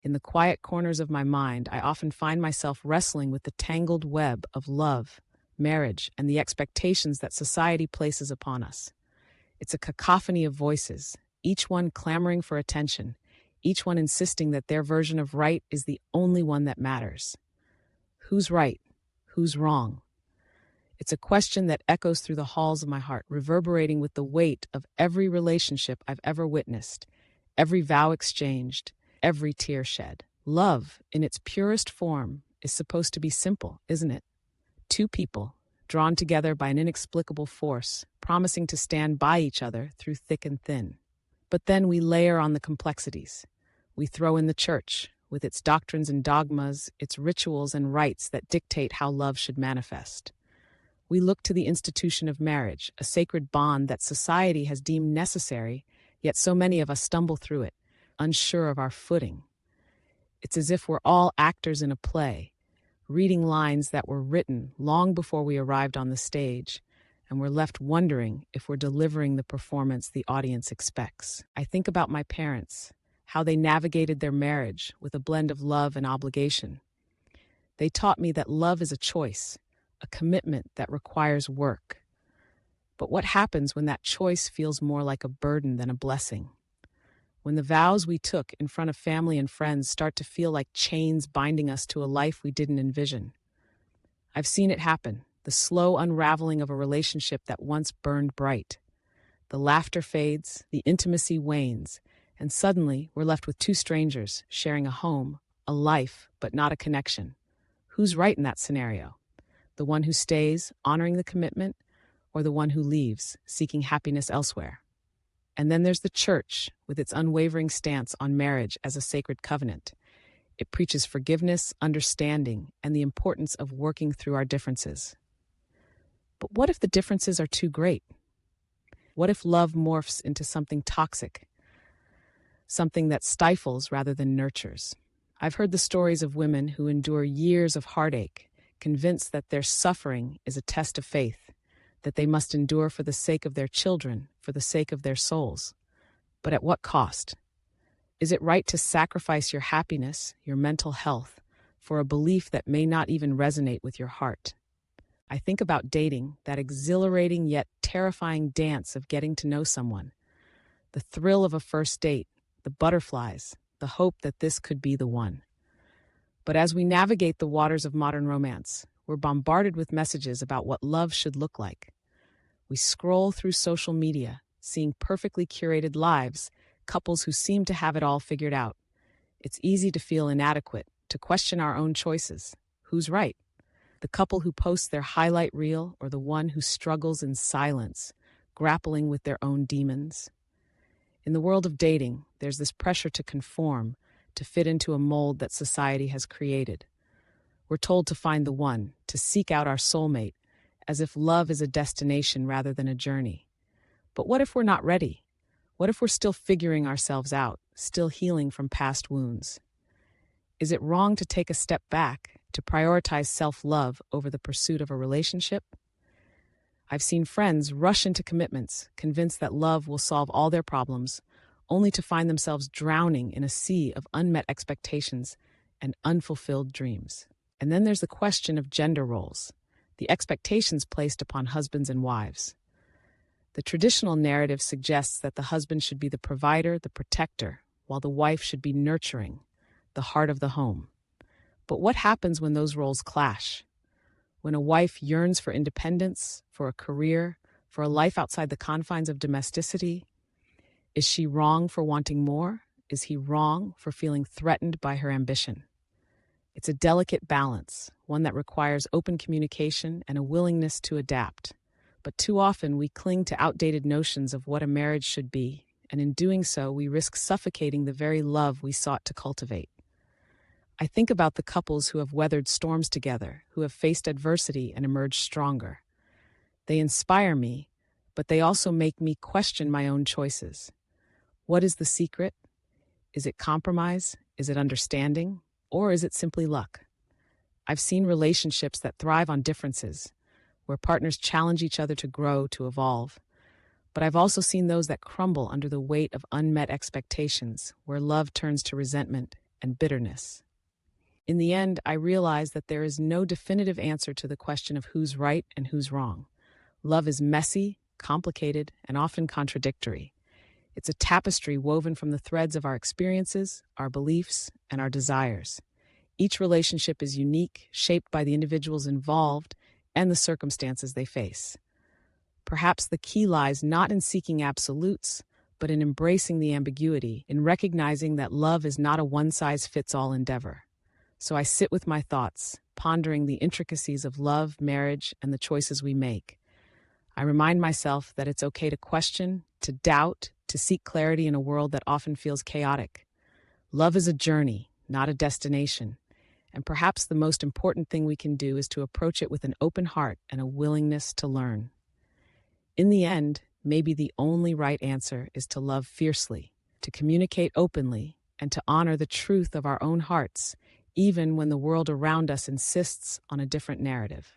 In the quiet corners of my mind, I often find myself wrestling with the tangled web of love, marriage, and the expectations that society places upon us. It's a cacophony of voices, each one clamoring for attention, each one insisting that their version of right is the only one that matters. Who's right? Who's wrong? It's a question that echoes through the halls of my heart, reverberating with the weight of every relationship I've ever witnessed, every vow exchanged, every tear shed. Love, in its purest form, is supposed to be simple, isn't it? Two people, drawn together by an inexplicable force, promising to stand by each other through thick and thin. But then we layer on the complexities. We throw in the church, with its doctrines and dogmas, its rituals and rites that dictate how love should manifest. We look to the institution of marriage, a sacred bond that society has deemed necessary, yet so many of us stumble through it, unsure of our footing. It's as if we're all actors in a play, reading lines that were written long before we arrived on the stage, and we're left wondering if we're delivering the performance the audience expects. I think about my parents, how they navigated their marriage with a blend of love and obligation. They taught me that love is a choice, a commitment that requires work. But what happens when that choice feels more like a burden than a blessing? When the vows we took in front of family and friends start to feel like chains binding us to a life we didn't envision? I've seen it happen, the slow unraveling of a relationship that once burned bright. The laughter fades, the intimacy wanes, and suddenly we're left with two strangers sharing a home, a life, but not a connection. Who's right in that scenario? The one who stays, honoring the commitment, or the one who leaves, seeking happiness elsewhere? And then there's the church, with its unwavering stance on marriage as a sacred covenant. It preaches forgiveness, understanding, and the importance of working through our differences. But what if the differences are too great? What if love morphs into something toxic, something that stifles rather than nurtures? I've heard the stories of women who endure years of heartache, convinced that their suffering is a test of faith, that they must endure for the sake of their children, for the sake of their souls. But at what cost? Is it right to sacrifice your happiness, your mental health, for a belief that may not even resonate with your heart? I think about dating, that exhilarating yet terrifying dance of getting to know someone. The thrill of a first date, the butterflies, the hope that this could be the one. But as we navigate the waters of modern romance, we're bombarded with messages about what love should look like. We scroll through social media, seeing perfectly curated lives, couples who seem to have it all figured out. It's easy to feel inadequate, to question our own choices. Who's right? The couple who posts their highlight reel, or the one who struggles in silence, grappling with their own demons? In the world of dating, there's this pressure to conform, to fit into a mold that society has created. We're told to find the one, to seek out our soulmate, as if love is a destination rather than a journey. But what if we're not ready? What if we're still figuring ourselves out, still healing from past wounds? Is it wrong to take a step back, to prioritize self-love over the pursuit of a relationship? I've seen friends rush into commitments, convinced that love will solve all their problems, only to find themselves drowning in a sea of unmet expectations and unfulfilled dreams. And then there's the question of gender roles, the expectations placed upon husbands and wives. The traditional narrative suggests that the husband should be the provider, the protector, while the wife should be nurturing, the heart of the home. But what happens when those roles clash? When a wife yearns for independence, for a career, for a life outside the confines of domesticity? Is she wrong for wanting more? Is he wrong for feeling threatened by her ambition? It's a delicate balance, one that requires open communication and a willingness to adapt. But too often we cling to outdated notions of what a marriage should be, and in doing so, we risk suffocating the very love we sought to cultivate. I think about the couples who have weathered storms together, who have faced adversity and emerged stronger. They inspire me, but they also make me question my own choices. What is the secret? Is it compromise? Is it understanding? Or is it simply luck? I've seen relationships that thrive on differences, where partners challenge each other to grow, to evolve. But I've also seen those that crumble under the weight of unmet expectations, where love turns to resentment and bitterness. In the end, I realized that there is no definitive answer to the question of who's right and who's wrong. Love is messy, complicated, and often contradictory. It's a tapestry woven from the threads of our experiences, our beliefs, and our desires. Each relationship is unique, shaped by the individuals involved and the circumstances they face. Perhaps the key lies not in seeking absolutes, but in embracing the ambiguity, in recognizing that love is not a one-size-fits-all endeavor. So I sit with my thoughts, pondering the intricacies of love, marriage, and the choices we make. I remind myself that it's okay to question, to doubt, to seek clarity in a world that often feels chaotic. Love is a journey, not a destination. And perhaps the most important thing we can do is to approach it with an open heart and a willingness to learn. In the end, maybe the only right answer is to love fiercely, to communicate openly, and to honor the truth of our own hearts, even when the world around us insists on a different narrative.